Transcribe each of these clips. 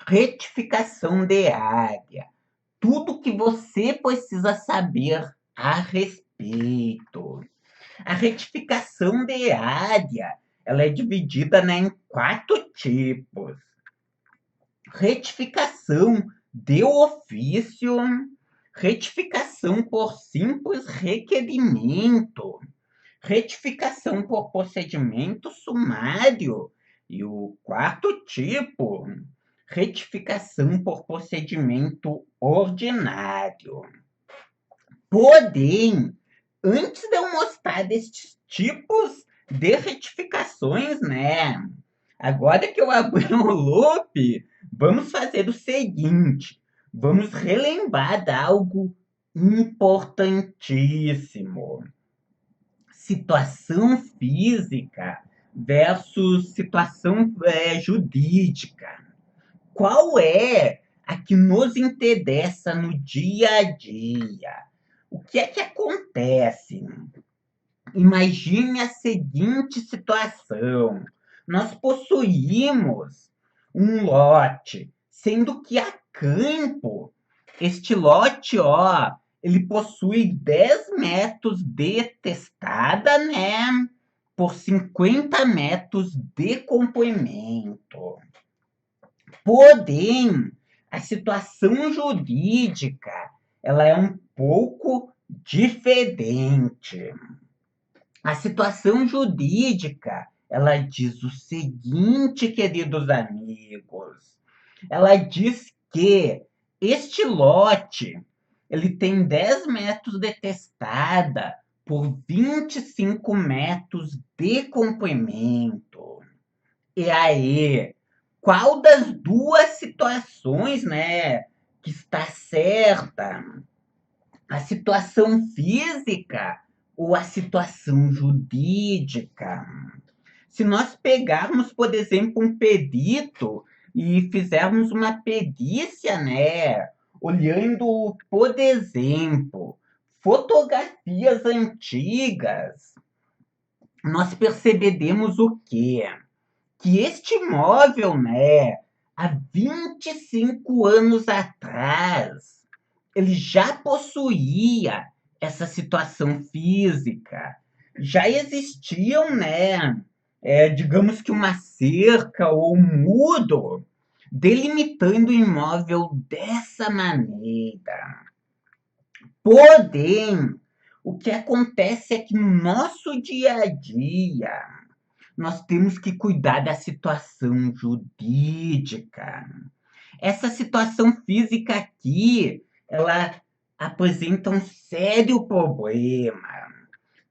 Retificação de área. Tudo que você precisa saber a respeito. A retificação de área, ela é dividida, né, em 4 tipos. Retificação de ofício, retificação por simples requerimento, retificação por procedimento sumário e o quarto tipo, retificação por procedimento ordinário. Porém, antes de eu mostrar destes tipos de retificações, né? Agora que eu abri o loop, vamos fazer o seguinte: vamos relembrar de algo importantíssimo. Situação física versus situação jurídica. Qual é a que nos interessa no dia a dia? O que é que acontece? Imagine a seguinte situação: nós possuímos um lote, sendo que a campo, este lote, ó, ele possui 10 metros de testada, né? Por 50 metros de comprimento. Porém, a situação jurídica, ela é um pouco diferente. A situação jurídica, ela diz o seguinte, queridos amigos. Ela diz que este lote, ele tem 10 metros de testada por 25 metros de comprimento. E aí, qual das duas situações, né, que está certa? A situação física ou a situação jurídica? Se nós pegarmos, por exemplo, um perito e fizermos uma perícia, né, olhando, por exemplo, fotografias antigas, nós perceberemos o quê? Que este imóvel, né, há 25 anos atrás, ele já possuía essa situação física. Já existiam, né, digamos que uma cerca ou um muro delimitando o imóvel dessa maneira. Porém, o que acontece é que no nosso dia a dia, nós temos que cuidar da situação jurídica. Essa situação física aqui, ela apresenta um sério problema,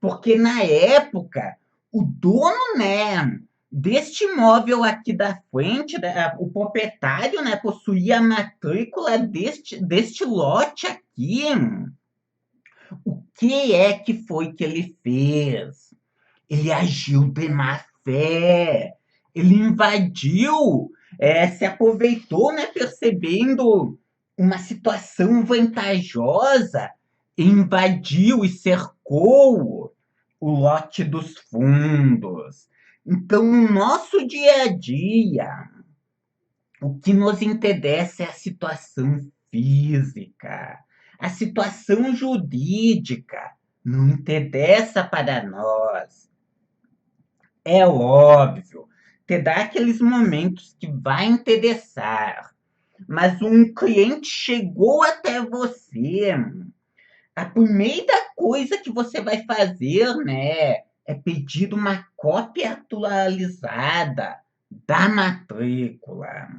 porque na época, o dono, né, deste imóvel aqui da frente, né, o proprietário, né, possuía a matrícula deste lote aqui. O que é que foi que ele fez? Ele agiu de má fé, ele invadiu, se aproveitou, né, percebendo uma situação vantajosa, invadiu e cercou o lote dos fundos. Então, no nosso dia a dia, o que nos interessa é a situação física. A situação jurídica não interessa para nós. É óbvio, terá aqueles momentos que vai interessar, mas um cliente chegou até você, a primeira coisa que você vai fazer, né, é pedir uma cópia atualizada da matrícula.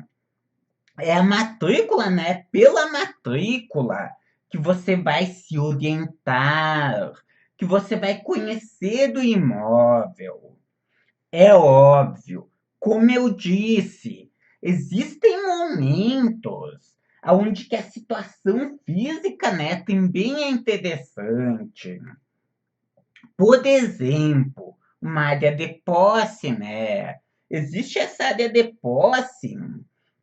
É a matrícula, né? Pela matrícula que você vai se orientar, que você vai conhecer do imóvel. É óbvio, como eu disse, existem momentos onde que a situação física, né, também é interessante. Por exemplo, uma área de posse, né? Existe essa área de posse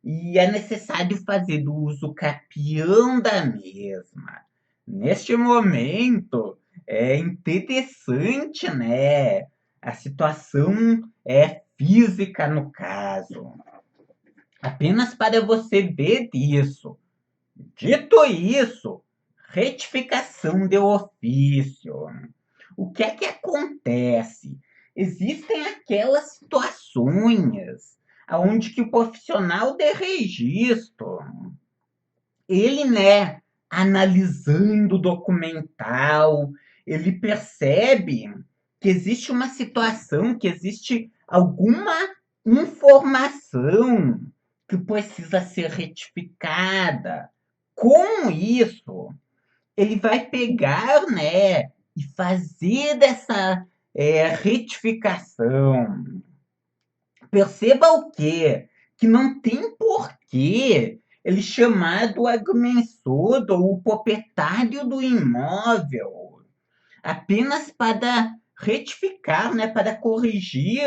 e é necessário fazer do uso capião da mesma. Neste momento, é interessante, né? A situação é física no caso. Apenas para você ver isso. Dito isso, retificação de ofício. O que é que acontece? Existem aquelas situações onde que o profissional de registro, ele, né, analisando o documental, ele percebe que existe uma situação, que existe alguma informação que precisa ser retificada. Com isso, ele vai pegar, né, e fazer dessa retificação. Perceba o quê? Que não tem porquê ele chamar do agrimensor ou o proprietário do imóvel apenas para retificar, né, para corrigir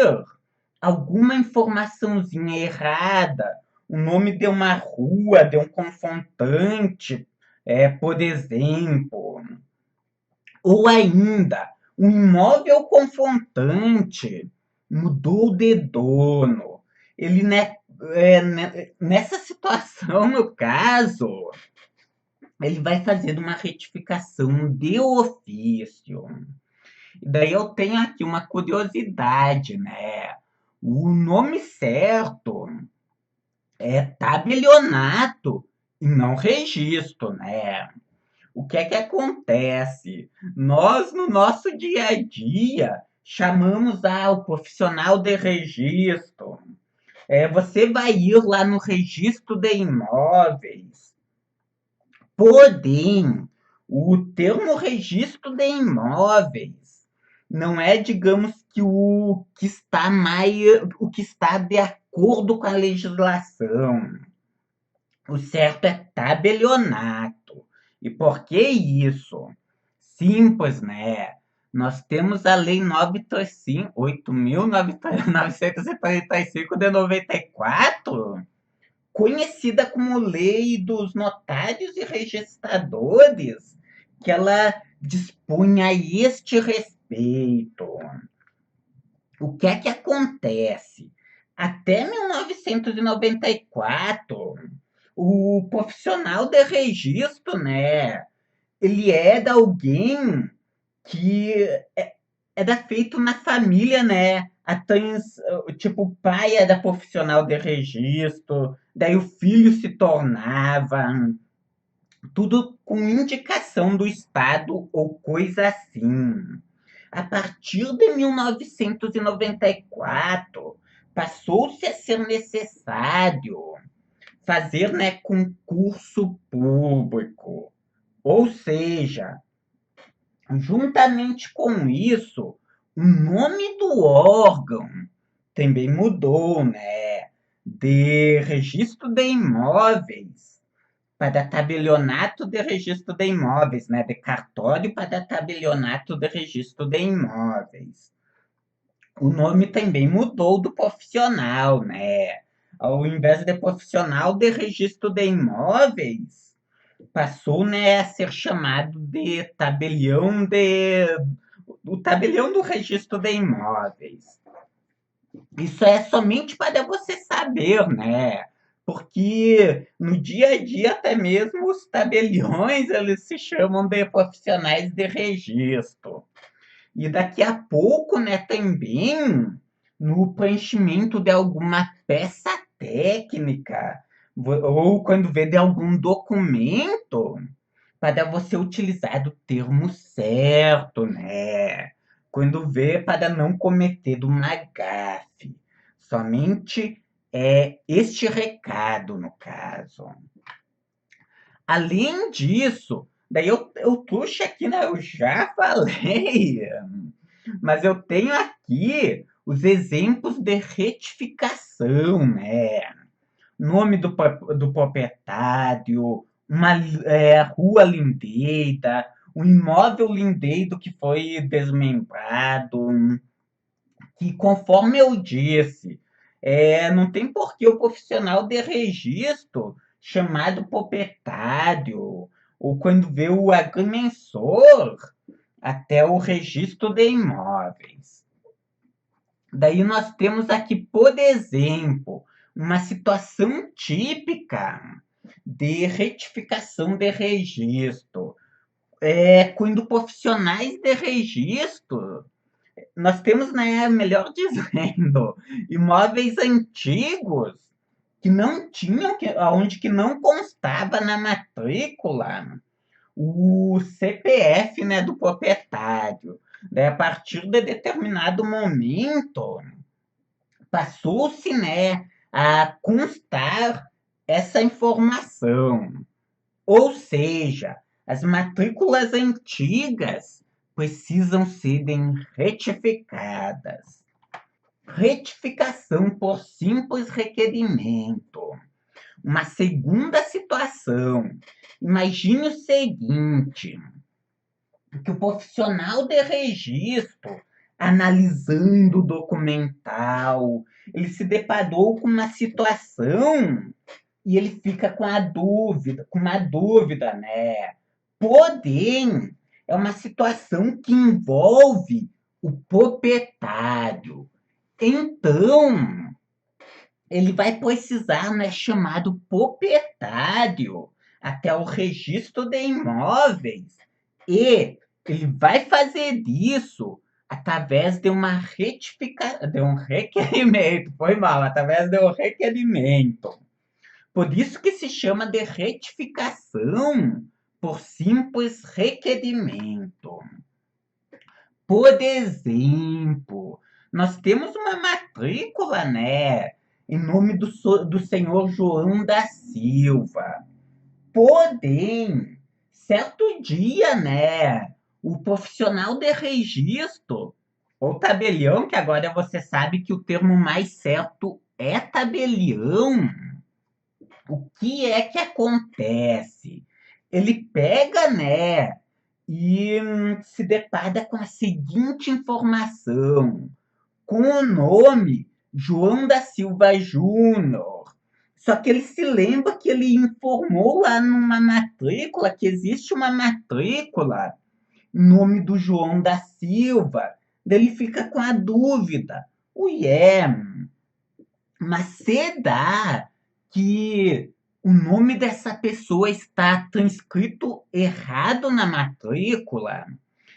alguma informaçãozinha errada, o nome de uma rua, de um confrontante, por exemplo. Ou ainda, um imóvel confrontante mudou de dono. Ele, né, nessa situação, no caso, ele vai fazer uma retificação de ofício. E daí eu tenho aqui uma curiosidade, né? O nome certo é tabelionato e não registro, né? O que é que acontece? Nós, no nosso dia a dia, chamamos o profissional de registro. Você vai ir lá no registro de imóveis. Porém, o termo registro de imóveis não é, digamos, que o que está de acordo com a legislação. O certo é tabelionato. E por que isso? Simples, né? Nós temos a Lei 8.935 de 94, conhecida como Lei dos Notários e Registradores, que ela dispunha a este respeito. O que é que acontece? Até 1994, o profissional de registro, né, ele era alguém que era feito na família, né? Tipo, o pai era profissional de registro, daí o filho se tornava, tudo com indicação do Estado ou coisa assim. A partir de 1994, passou-se a ser necessário fazer, né, concurso público. Ou seja, juntamente com isso, o nome do órgão também mudou, né? De registro de imóveis para tabelionato de registro de imóveis, né? De cartório para tabelionato de registro de imóveis. O nome também mudou do profissional, né? Ao invés de profissional de registro de imóveis, passou, né, a ser chamado de o tabelião do registro de imóveis. Isso é somente para você saber, né? Porque no dia a dia até mesmo os tabeliões eles se chamam de profissionais de registro. E daqui a pouco, né, também no preenchimento de alguma peça técnica, ou quando vê de algum documento, para você utilizar o termo certo, né? Quando vê para não cometer uma gafe. Somente este recado, no caso. Além disso, daí eu trouxe aqui, né? Eu já falei, mas eu tenho aqui os exemplos de retificação, né? Nome do proprietário, uma rua lindeira, um imóvel lindeiro que foi desmembrado, que conforme eu disse, não tem por que o profissional de registro chamado proprietário, ou quando vê o agrimensor, até o registro de imóveis. Daí nós temos aqui, por exemplo, Uma situação típica de retificação de registro é quando profissionais de registro, nós temos, né, melhor dizendo, imóveis antigos que não tinham, onde que não constava na matrícula o CPF, né, do proprietário. Daí, a partir de determinado momento, passou-se, né, a constar essa informação. Ou seja, as matrículas antigas precisam serem retificadas. Retificação por simples requerimento. Uma segunda situação. Imagine o seguinte: que o profissional de registro, analisando o documental, ele se deparou com uma situação e ele fica com uma dúvida, né? Porém, é uma situação que envolve o proprietário. Então, ele vai precisar, né, chamar o proprietário até o registro de imóveis e ele vai fazer isso através de uma de um requerimento, foi mal, através de um requerimento. Por isso que se chama de retificação por simples requerimento. Por exemplo, nós temos uma matrícula, né, em nome do senhor João da Silva. Porém, certo dia, né, o profissional de registro, ou tabelião, que agora você sabe que o termo mais certo é tabelião, o que é que acontece? Ele pega, né, e se depara com a seguinte informação, com o nome João da Silva Júnior. Só que ele se lembra que ele informou lá numa matrícula, que existe uma matrícula em nome do João da Silva. Daí ele fica com a dúvida. Ué, mas será que o nome dessa pessoa está transcrito errado na matrícula?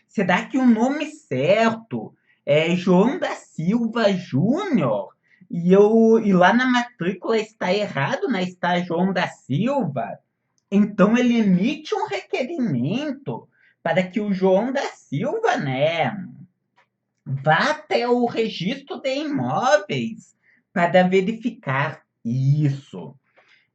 Será que o nome certo é João da Silva Júnior? E lá na matrícula está errado, né? Está João da Silva. Então ele emite um requerimento para que o João da Silva, né, vá até o registro de imóveis para verificar isso.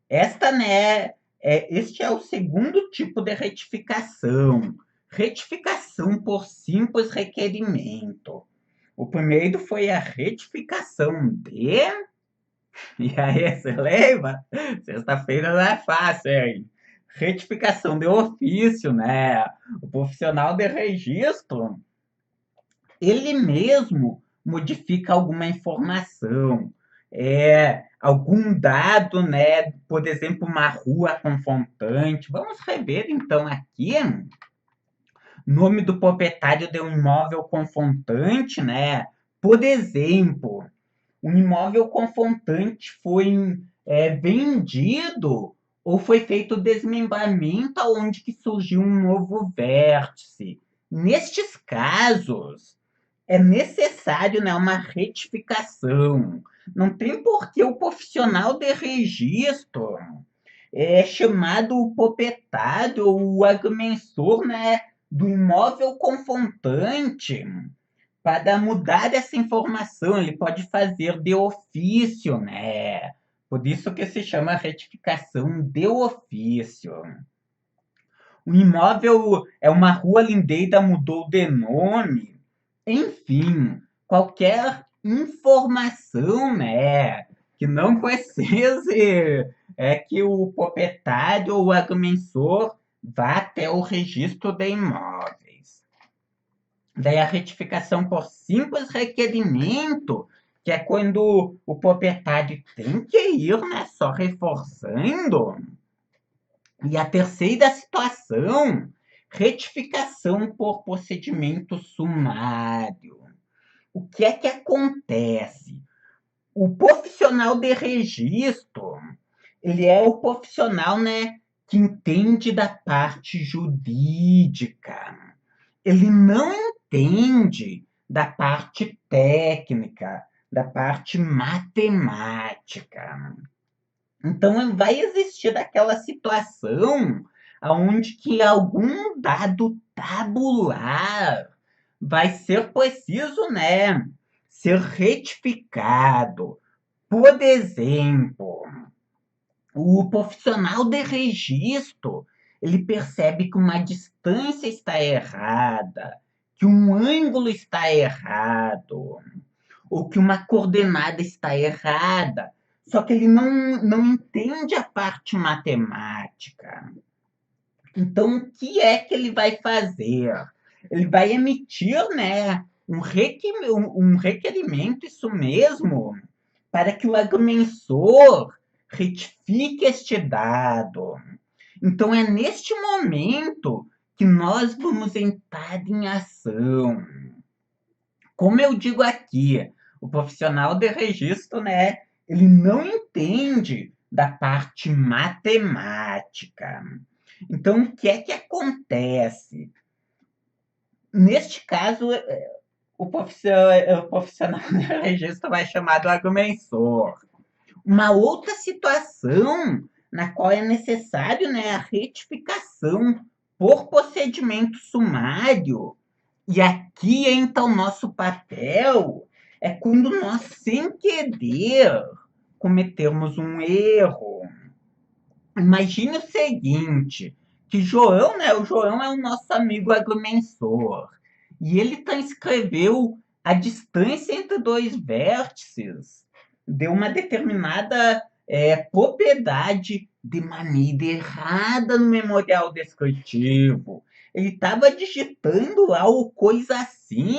Este é o segundo tipo de retificação. Retificação por simples requerimento. O primeiro foi a retificação de. E aí, você lembra? Sexta-feira não é fácil, hein? Retificação de ofício, né? O profissional de registro, ele mesmo modifica alguma informação, algum dado, né? Por exemplo, uma rua confrontante. Vamos rever então aqui nome do proprietário de um imóvel confrontante, né? Por exemplo, um imóvel confrontante foi vendido ou foi feito desmembramento onde que surgiu um novo vértice. Nestes casos, é necessário, né, uma retificação. Não tem por que o profissional de registro chamado o proprietário ou o agrimensor, né, do imóvel confrontante para mudar essa informação. Ele pode fazer de ofício, né? Por isso que se chama retificação de ofício. O imóvel é uma rua lindeira, mudou de nome. Enfim, qualquer informação, né, que não precise que o proprietário ou o agrimensor vá até o registro de imóveis. Daí a retificação por simples requerimento, que é quando o proprietário tem que ir, né, só reforçando. E a terceira situação, retificação por procedimento sumário. O que é que acontece? O profissional de registro, ele é o profissional, né, que entende da parte jurídica. Ele não entende da parte técnica, da parte matemática. Então vai existir daquela situação aonde que algum dado tabular vai ser preciso, né, ser retificado. Por exemplo, o profissional de registro, ele percebe que uma distância está errada, que um ângulo está errado, ou que uma coordenada está errada, só que ele não entende a parte matemática. Então, o que é que ele vai fazer? Ele vai emitir, né, um requerimento, isso mesmo, para que o agrimensor retifique este dado. Então, é neste momento que nós vamos entrar em ação. Como eu digo aqui, o profissional de registro, né, ele não entende da parte matemática. Então, o que é que acontece? Neste caso, o profissional de registro vai chamar do agrimensor. Uma outra situação na qual é necessário, né, a retificação por procedimento sumário, e aqui entra o nosso papel, é quando nós, sem querer, cometemos um erro. Imagine o seguinte, que João, né, o João é o nosso amigo agrimensor, e ele transcreveu a distância entre dois vértices de uma determinada propriedade de maneira errada no memorial descritivo. Ele estava digitando lá o coisa assim.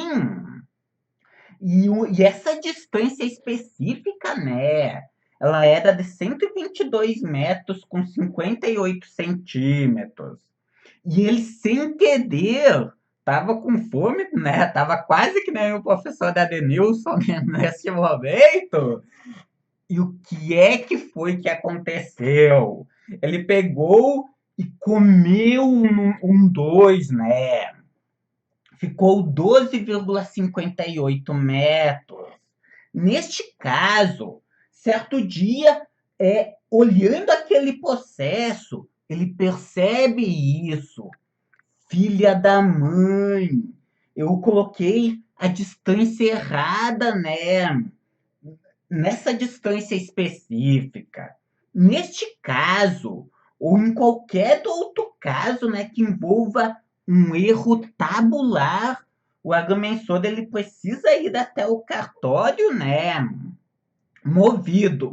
E essa distância específica, né? Ela era de 122 metros com 58 centímetros. E ele, sem querer, estava com fome, né? Tava quase que nem o professor da Denilson nesse momento. E o que é que foi que aconteceu? Ele pegou e comeu um dois, né? Ficou 12,58 metros. Neste caso, certo dia, olhando aquele processo, ele percebe isso. Filha da mãe, eu coloquei a distância errada, né? Nessa distância específica. Neste caso, ou em qualquer outro caso, né, que envolva um erro tabular, o agrimensor ele precisa ir até o cartório, né, munido,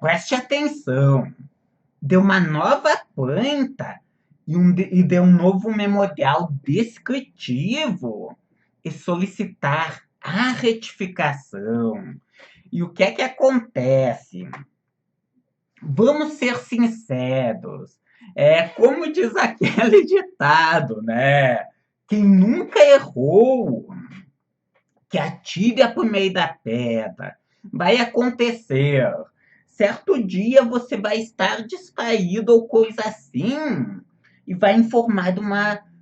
preste atenção, de uma nova planta e de um novo memorial descritivo e solicitar a retificação. E o que é que acontece? Vamos ser sinceros. Como diz aquele ditado, né? Quem nunca errou, que atire a primeira pedra. Vai acontecer. Certo dia você vai estar distraído ou coisa assim, e vai informar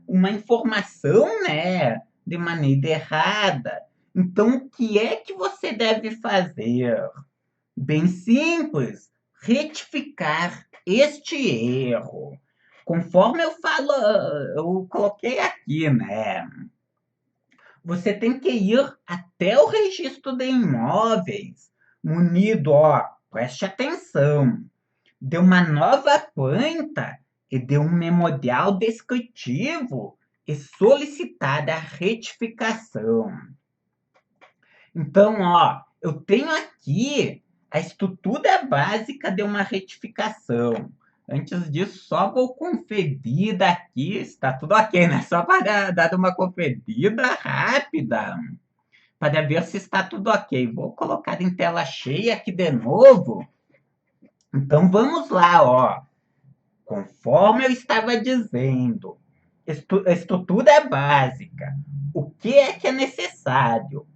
uma informação, né? De maneira errada. Então, o que é que você deve fazer? Bem simples, retificar este erro. Conforme eu coloquei aqui, né? Você tem que ir até o registro de imóveis, munido, ó, preste atenção, de uma nova planta e de um memorial descritivo e solicitar a retificação. Então, ó, eu tenho aqui a estrutura básica de uma retificação. Antes disso, só vou conferir daqui, está tudo ok, né? Só para dar uma conferida rápida, para ver se está tudo ok. Vou colocar em tela cheia aqui de novo. Então, vamos lá, ó. Conforme eu estava dizendo, estrutura básica. O que é necessário?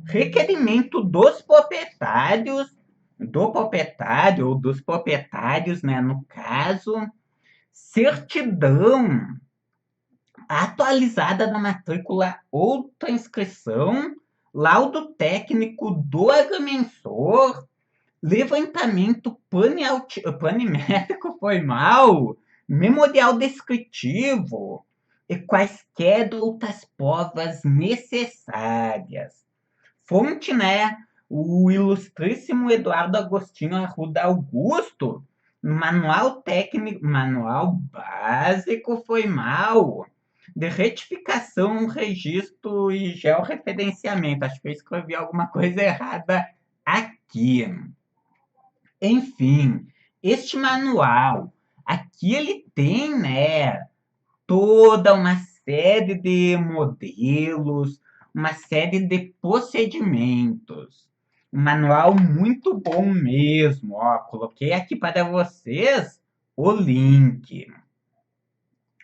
Requerimento dos proprietários, do proprietário ou dos proprietários, né, no caso, certidão atualizada da matrícula ou transcrição, laudo técnico do agrimensor, levantamento planimétrico formal, memorial descritivo e quaisquer outras provas necessárias. Fonte, né? O ilustríssimo Eduardo Agostinho Arruda Augusto, Manual Técnico, Manual Básico Formal de Retificação, Registro e Georreferenciamento. Acho que eu escrevi alguma coisa errada aqui. Enfim, este manual, aqui ele tem, né, toda uma série de modelos, uma série de procedimentos. Um manual muito bom mesmo, ó, coloquei aqui para vocês o link.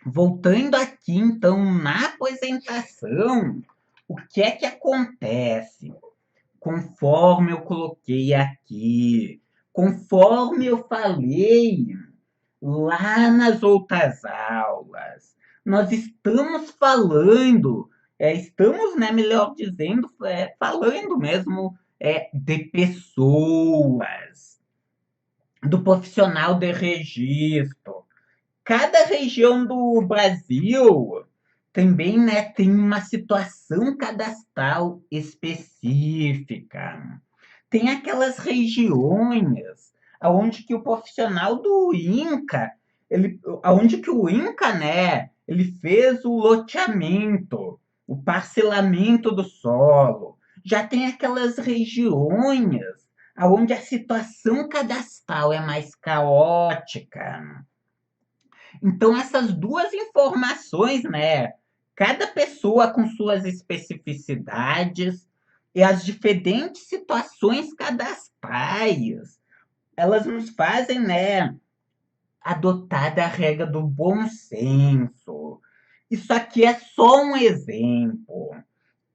Voltando aqui, então, na apresentação, o que é que acontece? Conforme eu coloquei aqui, conforme eu falei lá nas outras aulas, nós estamos falando, estamos, né, melhor dizendo, falando mesmo de pessoas, do profissional de registro. Cada região do Brasil também, né, tem uma situação cadastral específica. Tem aquelas regiões aonde que o profissional do INCA, aonde que o INCA, né, ele fez o loteamento, o parcelamento do solo. Já tem aquelas regiões aonde a situação cadastral é mais caótica. Então, essas duas informações, né? Cada pessoa com suas especificidades e as diferentes situações cadastrais, elas nos fazem, né, adotar a regra do bom senso. Isso aqui é só um exemplo.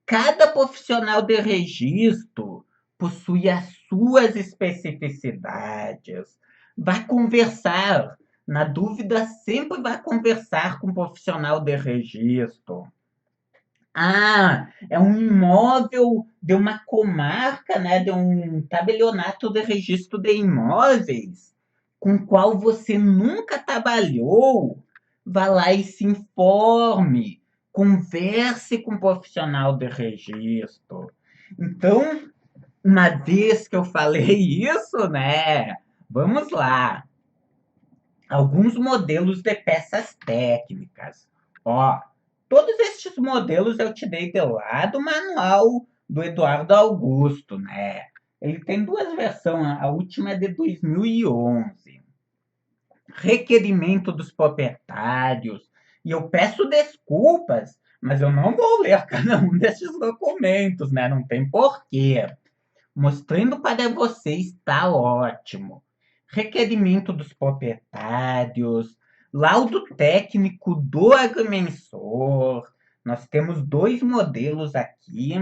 Cada profissional de registro possui as suas especificidades. Vai conversar. Na dúvida, sempre vai conversar com um profissional de registro. Ah, é um imóvel de uma comarca, né, de um tabelionato de registro de imóveis, com o qual você nunca trabalhou. Vá lá e se informe, converse com um profissional de registro. Então, uma vez que eu falei isso, né, vamos lá. Alguns modelos de peças técnicas. Ó, todos estes modelos eu te dei de lá do manual do Eduardo Augusto, né? Ele tem duas versões, a última é de 2011. Requerimento dos proprietários. E eu peço desculpas, mas eu não vou ler cada um desses documentos, né? Não tem porquê. Mostrando para você está ótimo. Requerimento dos proprietários, laudo técnico do agrimensor. Nós temos dois modelos aqui.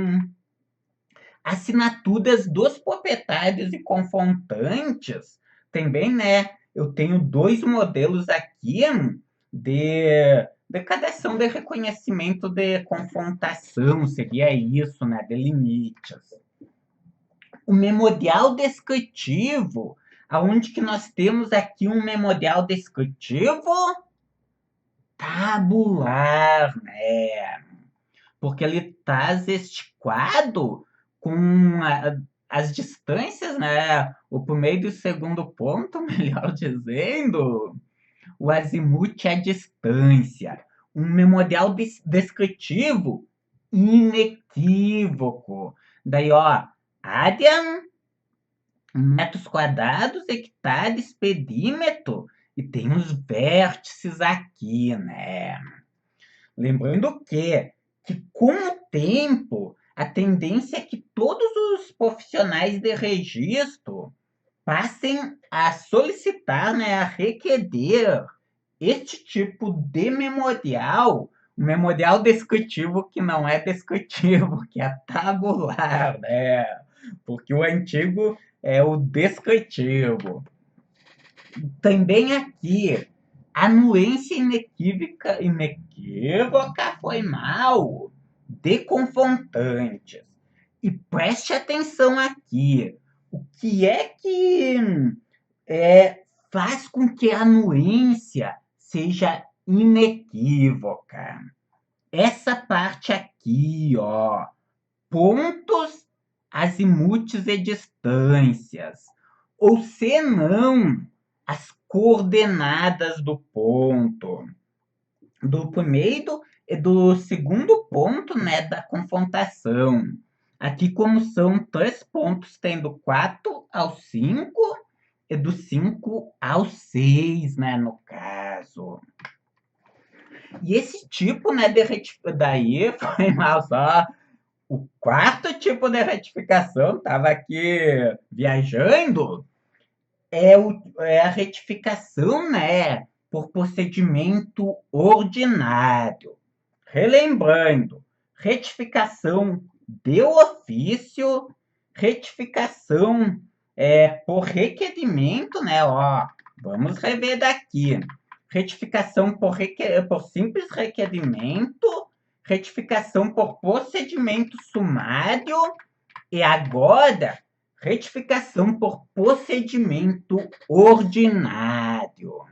Assinaturas dos proprietários e confrontantes. Também, né? Eu tenho dois modelos aqui de declaração de reconhecimento de confrontação, seria isso, né? De limites. O memorial descritivo, aonde que nós temos aqui um memorial descritivo tabular, né? Porque ele traz este quadro com as distâncias, né? O primeiro e o segundo ponto, melhor dizendo, o azimuth é a distância. Um memorial descritivo inequívoco. Daí, ó, área, metros quadrados, hectares, perímetro, e tem os vértices aqui, né? Lembrando que com o tempo, a tendência é que todos os profissionais de registro passem a solicitar, né, a requerer este tipo de memorial, um memorial descritivo que não é descritivo, que é tabular, né? Porque o antigo é o descritivo. Também aqui, anuência inequívoca foi mal, de confrontantes. E preste atenção aqui, o que é que faz com que a anuência seja inequívoca? Essa parte aqui, ó, pontos, azimuts e distâncias, ou senão as coordenadas do ponto, do primeiro e do segundo ponto, né, da confrontação. Aqui, como são 3 pontos, tem do 4 ao 5 e do 5 ao 6, né, no caso. E esse tipo, né, de daí foi mal só. O quarto tipo de retificação, estava aqui viajando, é a retificação, né, por procedimento ordinário. Relembrando, retificação de ofício, retificação por requerimento, né, ó, vamos rever daqui. Retificação por simples requerimento, retificação por procedimento sumário e agora retificação por procedimento ordinário.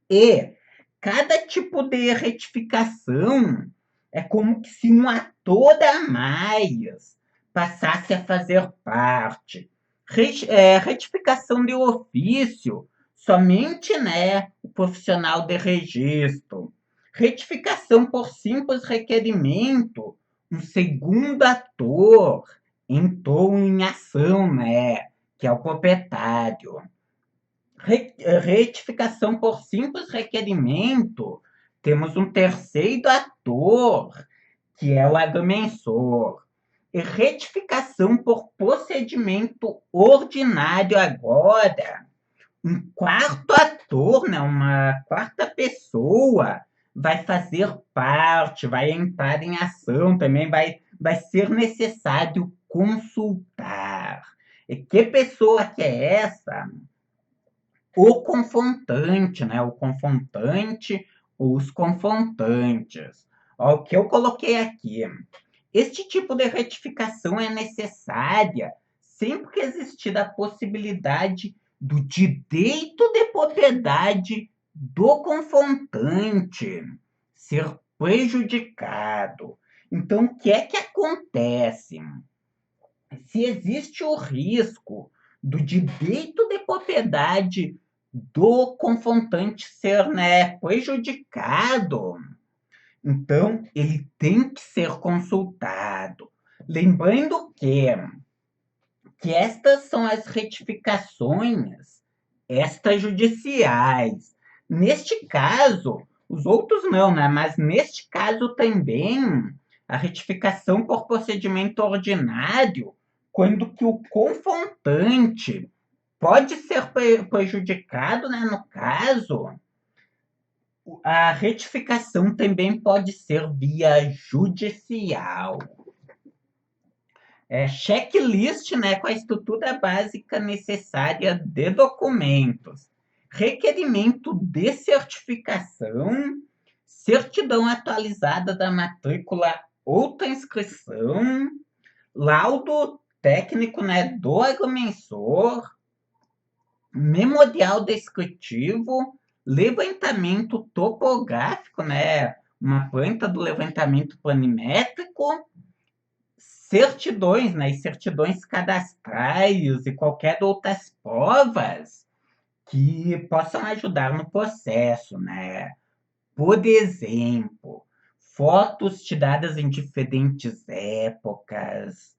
E cada tipo de retificação é como se um ator a mais passasse a fazer parte. Retificação de ofício, somente, né, o profissional de registro. Retificação por simples requerimento, um segundo ator entrou em ação, né, que é o proprietário. Retificação por simples requerimento, temos um terceiro ator, que é o agrimensor. E retificação por procedimento ordinário agora, um quarto ator, né, uma quarta pessoa, vai fazer parte, vai entrar em ação, também vai ser necessário consultar. E que pessoa que é essa? O confrontante, né? O confrontante, os confrontantes. Ó, o que eu coloquei aqui. Este tipo de retificação é necessária sempre que existir a possibilidade do direito de propriedade do confrontante ser prejudicado. Então, o que é que acontece? Se existe o risco do direito de propriedade do confrontante ser, né, prejudicado, então ele tem que ser consultado. Lembrando que estas são as retificações extrajudiciais. Neste caso, os outros não, né? Mas neste caso também, a retificação por procedimento ordinário, quando que o confrontante pode ser prejudicado, né? No caso, a retificação também pode ser via judicial. Checklist, né, com a estrutura básica necessária de documentos, requerimento de certificação, certidão atualizada da matrícula ou transcrição, laudo técnico, né, do agrimensor, memorial descritivo, levantamento topográfico, né, uma planta do levantamento planimétrico, certidões, né, e certidões cadastrais e qualquer outras provas que possam ajudar no processo, né? Por exemplo, fotos tiradas em diferentes épocas,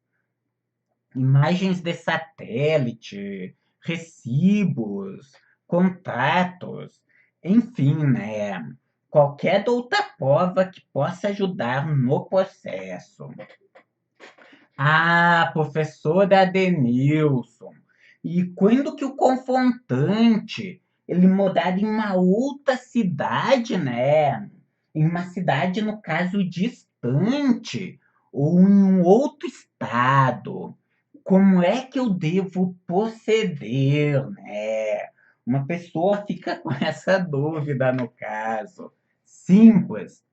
imagens de satélite, recibos, contratos, enfim, né? Qualquer outra prova que possa ajudar no processo. Ah, professora Adenilson. E quando que o confrontante ele morar em uma outra cidade, né? em uma cidade, no caso, distante, ou em um outro estado. Como é que eu devo proceder, né? Uma pessoa fica com essa dúvida no caso. Simples.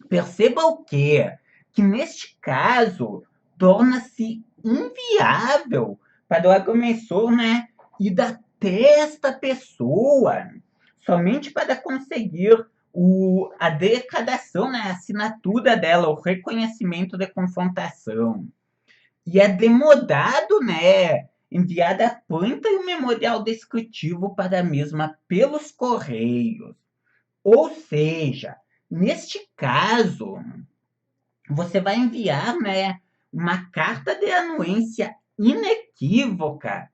Perceba o quê? Que neste caso torna-se inviável para o agrimensor, né, ir até esta pessoa somente para conseguir a declaração, né, a assinatura dela, o reconhecimento de confrontação. E é demodado, né, enviada a planta e o memorial descritivo para a mesma pelos correios. Ou seja, neste caso, você vai enviar, né, uma carta de anuência inequívoca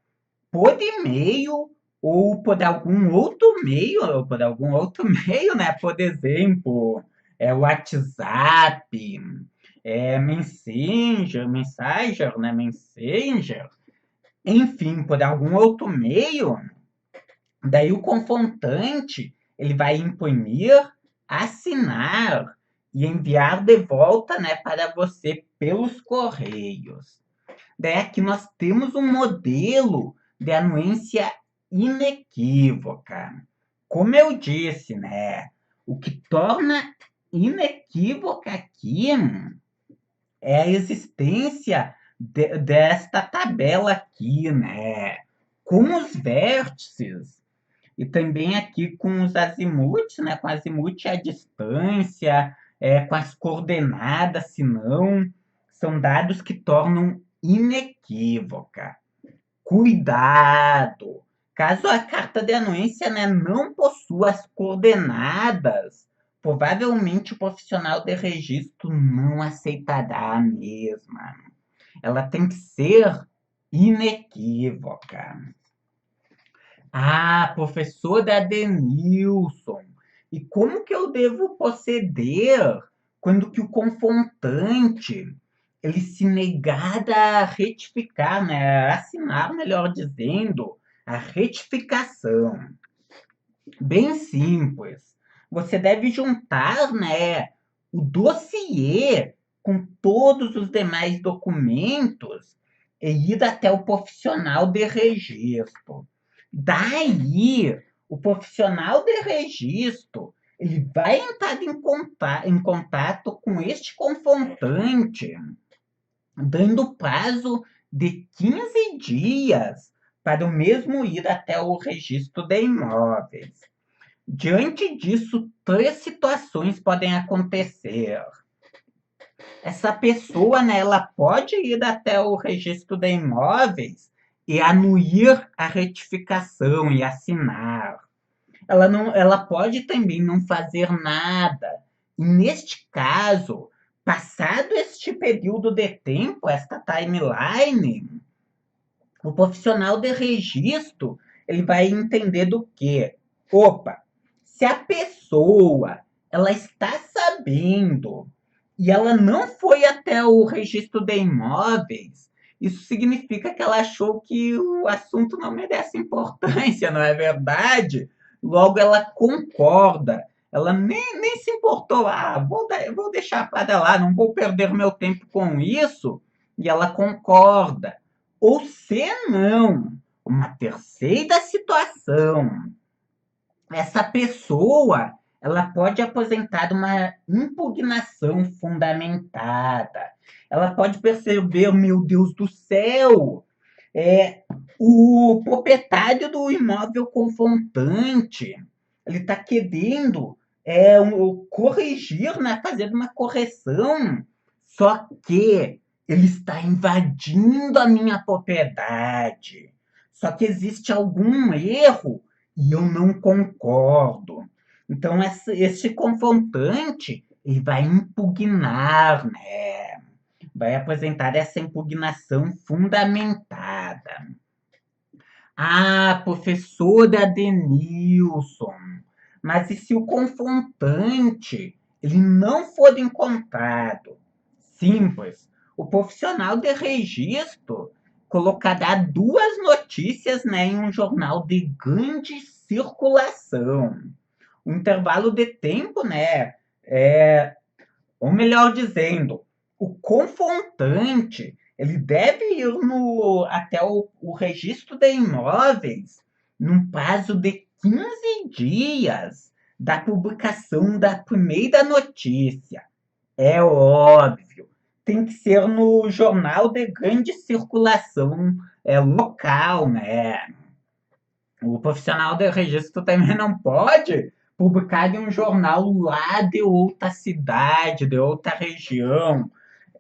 por e-mail ou por algum outro meio, né? Por exemplo, WhatsApp, Messenger, enfim, por algum outro meio. Daí o confrontante ele vai imprimir, assinar e enviar de volta, né, para você pelos correios. Daí aqui nós temos um modelo de anuência inequívoca. Como eu disse, né, o que torna inequívoca aqui é a existência desta tabela aqui, né, com os vértices e também aqui com os azimuths, né, com azimuth a distância, com as coordenadas, se não, são dados que tornam inequívoca. Cuidado! Caso a carta de anuência, né, não possua as coordenadas, provavelmente o profissional de registro não aceitará a mesma. Ela tem que ser inequívoca. Ah, professor Adenilson, e como que eu devo proceder quando que o confrontante ele se negar a retificar, né, a assinar, melhor dizendo, a retificação? Bem simples. Você deve juntar, né, o dossiê com todos os demais documentos e ir até o profissional de registro. Daí, o profissional de registro ele vai entrar em contato com este confrontante, dando prazo de 15 dias para o mesmo ir até o registro de imóveis. Diante disso, três situações podem acontecer. Essa pessoa, né, ela pode ir até o registro de imóveis e anuir a retificação e assinar. Ela pode também não fazer nada. E neste caso, passado este período de tempo, esta timeline, o profissional de registro ele vai entender do que? Opa, se a pessoa ela está sabendo e ela não foi até o registro de imóveis, isso significa que ela achou que o assunto não merece importância, não é verdade? Logo, ela concorda. Ela nem se importou. Ah, vou deixar para lá, não vou perder meu tempo com isso. E ela concorda. Ou se não, uma terceira situação, essa pessoa ela pode apresentar uma impugnação fundamentada. Ela pode perceber, meu Deus do céu, o proprietário do imóvel confrontante, ele está querendo corrigir, né, fazer uma correção, só que ele está invadindo a minha propriedade. Só que existe algum erro e eu não concordo. Então, esse confrontante ele vai impugnar, né? Vai apresentar essa impugnação fundamentada. Ah, professor Adenilson, mas e se o confrontante ele não for encontrado? Simples. O profissional de registro colocará duas notícias, né, em um jornal de grande circulação. O intervalo de tempo, né, ou melhor dizendo, o confrontante, ele deve ir até o registro de imóveis num prazo de 15 dias da publicação da primeira notícia. É óbvio, tem que ser no jornal de grande circulação local, né? O profissional de registro também não pode publicar em um jornal lá de outra cidade, de outra região.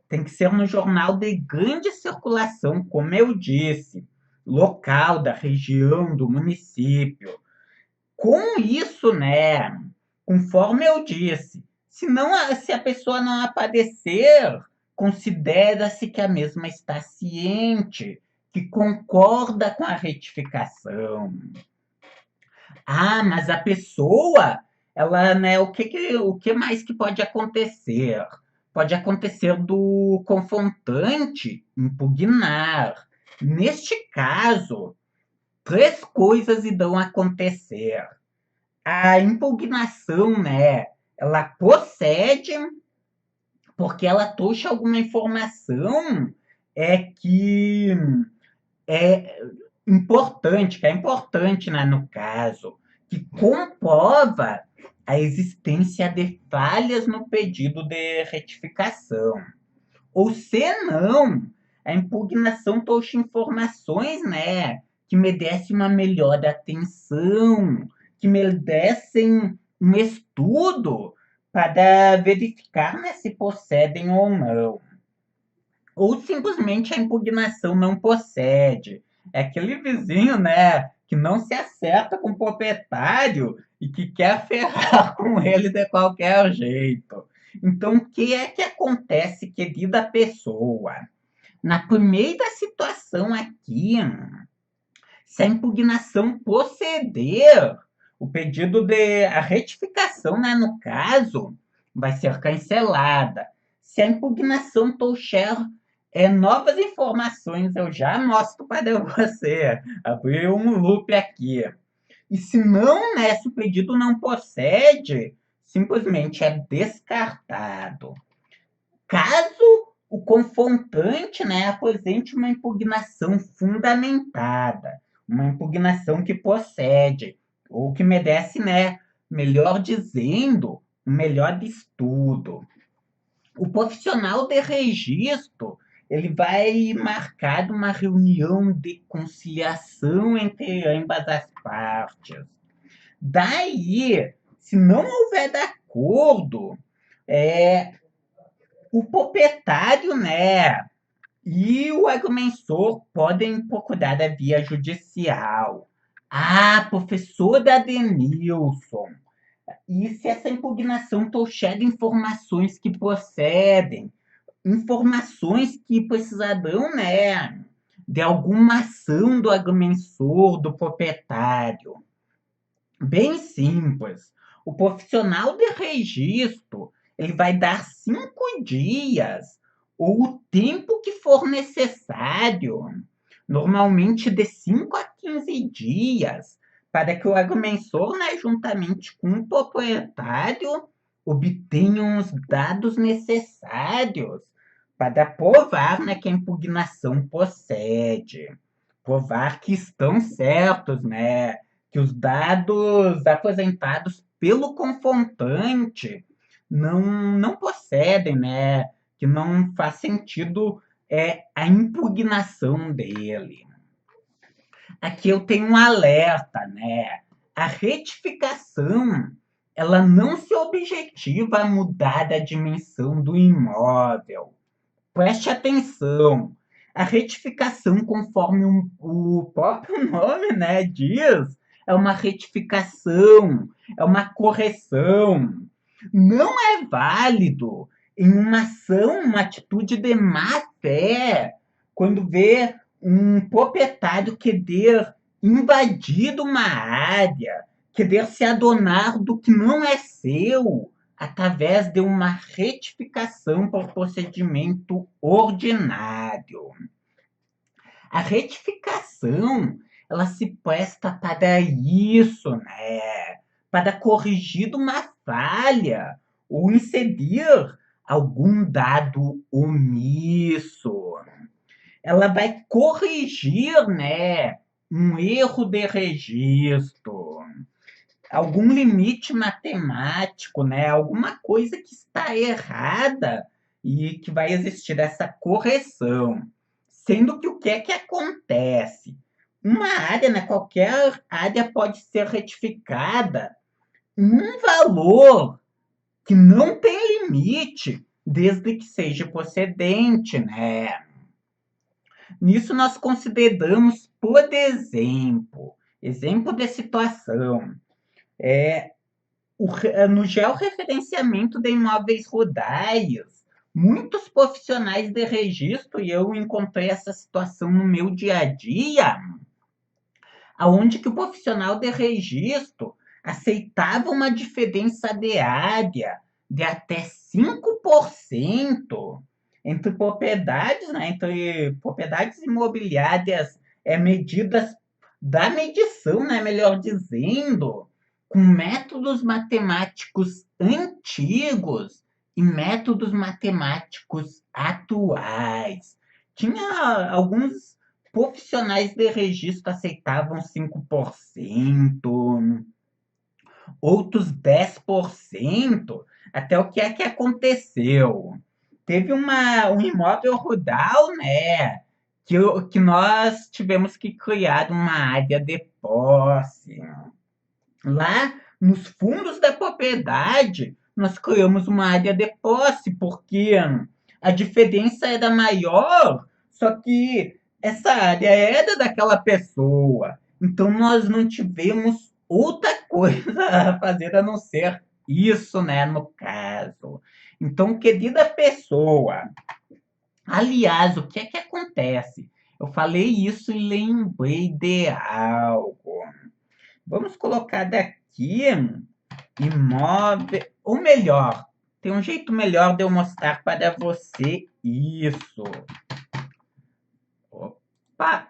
Tem que ser no jornal de grande circulação, como eu disse, local, da região, do município. Com isso, né, conforme eu disse, se a pessoa não aparecer, considera-se que a mesma está ciente, que concorda com a retificação. Ah, mas a pessoa, ela, né, o que mais que pode acontecer? Pode acontecer do confrontante impugnar. Neste caso, três coisas irão acontecer. A impugnação, né, ela procede porque ela trouxe alguma informação que é que é importante, né, no caso, que comprova a existência de falhas no pedido de retificação. Ou senão, a impugnação trouxe informações, né, que merecem uma melhor atenção, que merecem um estudo para verificar, né, se procedem ou não. Ou simplesmente a impugnação não procede. É aquele vizinho, né, que não se acerta com o proprietário e que quer ferrar com ele de qualquer jeito. Então, o que é que acontece, querida pessoa? Na primeira situação aqui, se a impugnação proceder, o pedido de a retificação, né, no caso, vai ser cancelada. Se a impugnação trouxer novas informações, eu já mostro para você. Abri um loop aqui. E se não, né, se o pedido não procede, simplesmente é descartado. Caso o confrontante, né, apresente uma impugnação fundamentada, uma impugnação que procede, ou que merece, né, melhor dizendo, um melhor estudo. O profissional de registro, ele vai marcar uma reunião de conciliação entre ambas as partes. Daí, se não houver acordo, é, o proprietário, né, e o agrimensor podem procurar a via judicial. Ah, professor Adenilson, e se essa impugnação trouxer informações que procedem, informações que precisarão, né, de alguma ação do agrimensor, do proprietário. Bem simples. O profissional de registro, ele vai dar 5 dias, ou o tempo que for necessário, normalmente de 5 a 15 dias, para que o agrimensor, né, juntamente com o proprietário, obtenham os dados necessários para provar, né, que a impugnação procede, provar que estão certos, né, que os dados apresentados pelo confrontante não procedem, né, que não faz sentido a impugnação dele. Aqui eu tenho um alerta, né? A retificação, ela não se objetiva a mudar a dimensão do imóvel. Preste atenção. A retificação, conforme o próprio nome, né, diz, é uma retificação, é uma correção. Não é válido em uma ação, uma atitude de má fé, quando vê um proprietário querer invadir uma área, querer se adonar do que não é seu, através de uma retificação por procedimento ordinário. A retificação, ela se presta para isso, né? Para corrigir uma falha ou inserir algum dado omisso. Ela vai corrigir, né, um erro de registro, algum limite matemático, né, alguma coisa que está errada e que vai existir essa correção. Sendo que o que é que acontece? Uma área, né, qualquer área pode ser retificada em um valor que não tem limite, desde que seja procedente, né? Nisso nós consideramos, por exemplo de situação, é, no georreferenciamento de imóveis rurais, muitos profissionais de registro, e eu encontrei essa situação no meu dia a dia, aonde que o profissional de registro aceitava uma diferença de área de até 5% entre propriedades, né, entre propriedades imobiliárias medidas da medição, né, melhor dizendo, com métodos matemáticos antigos e métodos matemáticos atuais. Tinha alguns profissionais de registro aceitavam 5%, outros 10%. Até o que é que aconteceu? Teve um imóvel rural, né? Que nós tivemos que criar uma área de posse. Lá nos fundos da propriedade, nós criamos uma área de posse, porque a diferença era maior, só que essa área era daquela pessoa. Então nós não tivemos outra coisa a fazer a não ser isso, né, no caso. Então, querida pessoa, aliás, o que é que acontece? Eu falei isso e lembrei de algo. Vamos colocar daqui imóvel, ou melhor, tem um jeito melhor de eu mostrar para você isso. Opa,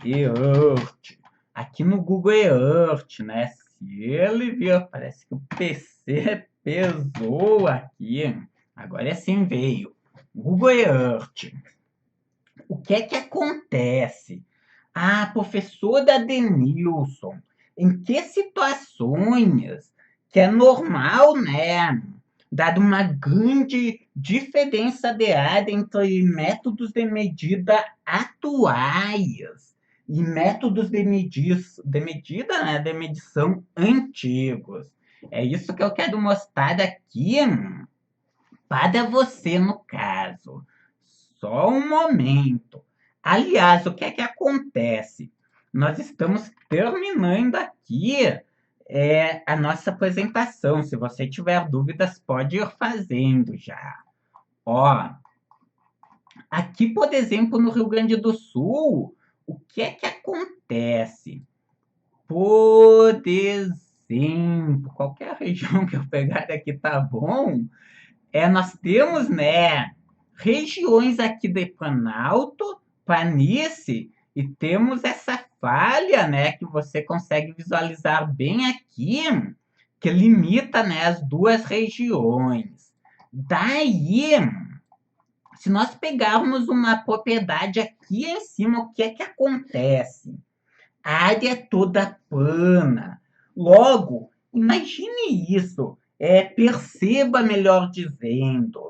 Earth. Aqui no Google Earth, né? Se ele vir, parece que o PC pesou aqui. Agora sim veio. Google Earth. O que é que acontece? Ah, professora Denilson, em que situações que é normal, né? Dado uma grande diferença de área entre métodos de medida atuais e métodos de medida, né, de medição antigos. É isso que eu quero mostrar aqui para você, no caso. Só um momento. Aliás, o que é que acontece? Nós estamos terminando aqui a nossa apresentação. Se você tiver dúvidas, pode ir fazendo já. Ó, aqui, por exemplo, no Rio Grande do Sul, o que é que acontece? Por exemplo, qualquer região que eu pegar aqui tá bom. Nós temos, né, regiões aqui de Planalto, planície, e temos essa falha, né, que você consegue visualizar bem aqui, que limita, né, as duas regiões. Daí, se nós pegarmos uma propriedade aqui em cima, o que é que acontece? A área é toda plana. Logo, imagine isso, perceba melhor dizendo,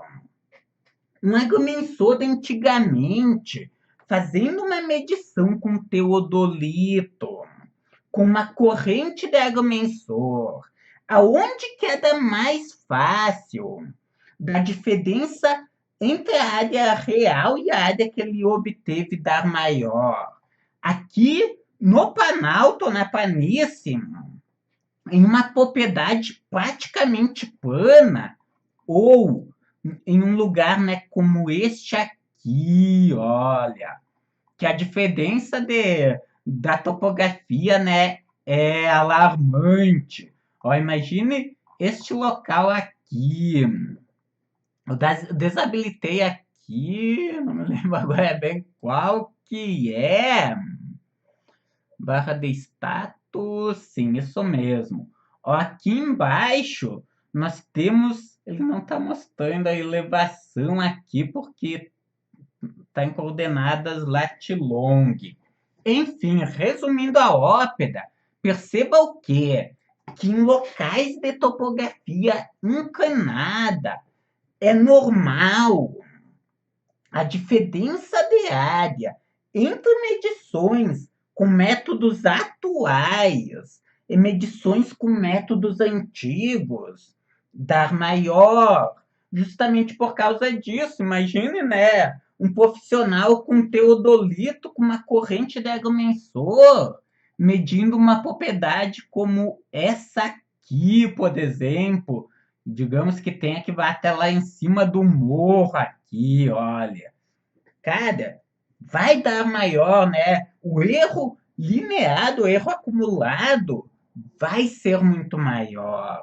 um agrimensor antigamente, fazendo uma medição com teodolito, com uma corrente de agrimensor, aonde que era mais fácil da diferença entre a área real e a área que ele obteve dar maior. Aqui no Planalto, na planície, em uma propriedade praticamente plana, ou em um lugar, né, como este aqui, olha, que a diferença da topografia, né, é alarmante. Ó, imagine este local aqui. Eu desabilitei aqui, não me lembro agora bem qual que é. Barra de status, sim, isso mesmo. Ó, aqui embaixo, nós temos, ele não está mostrando a elevação aqui porque está em coordenadas latilong. Enfim, resumindo a ópera, perceba o quê? Que em locais de topografia inclinada é normal a diferença de área entre medições com métodos atuais e medições com métodos antigos dar maior, justamente por causa disso. Imagine, né? Um profissional com teodolito, com uma corrente de agrimensor, medindo uma propriedade como essa aqui, por exemplo. Digamos que tenha que vai até lá em cima do morro aqui, olha. Cara, vai dar maior, né? O erro lineado, o erro acumulado vai ser muito maior.